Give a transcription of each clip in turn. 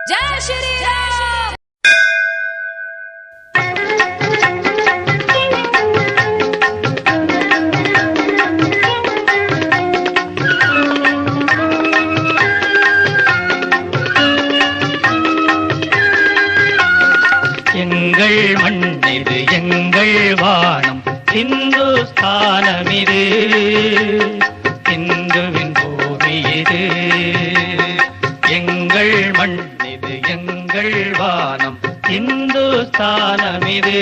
जय श्री राम। எங்கள் மண்ணிது எங்கள் வானம் இந்துஸ்தானமிது இந்துவின் பூமி இது எங்கள் மண்ணிது எங்கள் வானம் இந்துஸ்தானமிது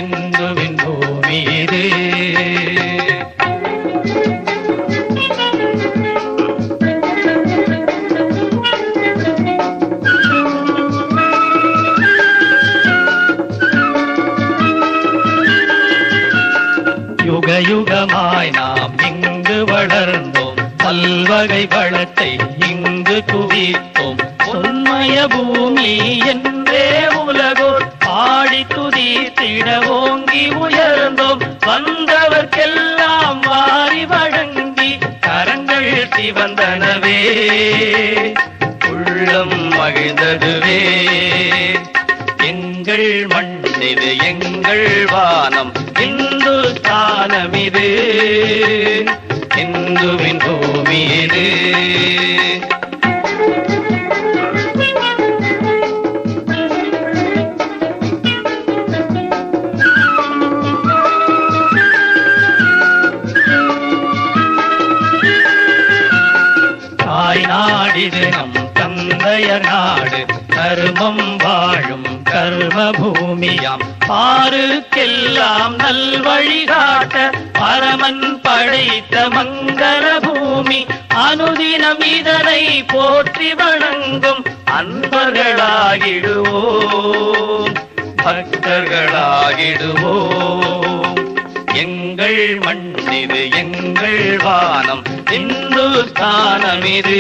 இந்துவின் பூமி இது யுகயுகமாய் நாம் இங்கு வளர்ந்தோம் பல்வகை வளத்தை இங்கு குவித்தோம் உண்மைய பூமி என்றே உலகோர் பாடி துதித்திட ஓங்கி உயர்ந்தோம் வந்தவர்க்கெல்லாம் வாரி வழங்கி கரங்கள் சிவந்தனவே உள்ளம் மகிழ்ந்ததுவே எங்கள் மண்ணிது எங்கள் வானம் இந்துஸ்தானமிது இந்துவின் பூமி இது தாய் நாடிது நம் தந்தையர் நாடு கர்மம் வாழும் கர்ம பூமியாம் பாருக்கெல்லாம் நல்வழிகாட்ட பரமன் படைத்த மங்கள பூமி அனுதினம் இதனை போற்றி வணங்கும் அன்பர்களாகிடுவோம் பக்தர்களாகிடுவோம் எங்கள் மண்ணிது எங்கள் வானம் இந்துஸ்தானமிது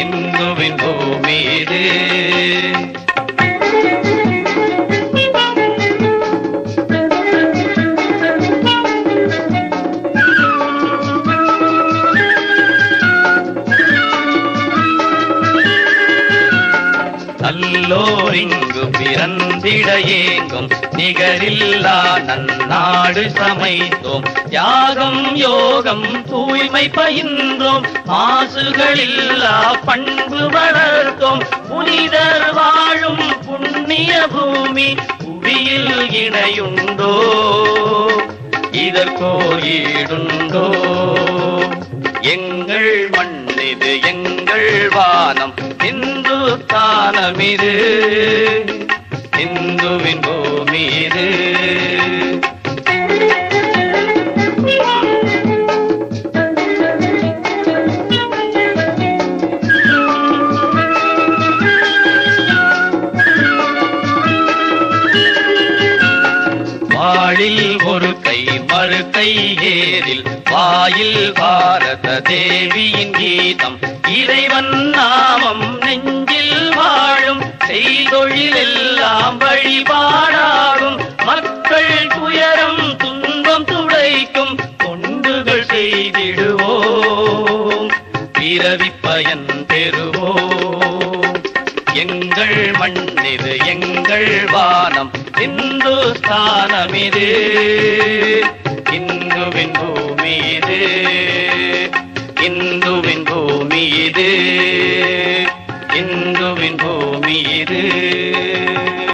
இந்துவின் பூமி இது நல்லோரிங்கு பிறந்திட ஏங்கும் நிகரில்லா நன்னாடு சமைத்தோம் யாகம் யோகம் தூய்மை பயின்றோம் மாசுகளில்லா பண்பு வளர்த்தோம் புனிதர் வாழும் புண்ணிய பூமி புவியில் இணையுண்டோ இதற்கோ ஈடுண்டோ எங்கள் மண்ணிது எங்கள் வானம் இந்துஸ்தானமிது இந்துவின் பூமி இது வாழில் ஒரு கை மறு கை ஏரில் வாயில் பாரத தேவியின் கீதம் இறைவன் நாமம் நெஞ்சில் வாழும் செய்தொழில் எல்லாம் வழிபாடாகும் மக்கள் துயரம் துன்பம் துடைக்கும் தொண்டுகள் செய்திடுவோம் பிறவி பயன் பெறுவோம் எங்கள் மண்ணிது எங்கள் வானம் இந்துஸ்தானமிது இந்துவின் பூமி இது இந்துவின் பூமி இது இந்துவின் பூமி இது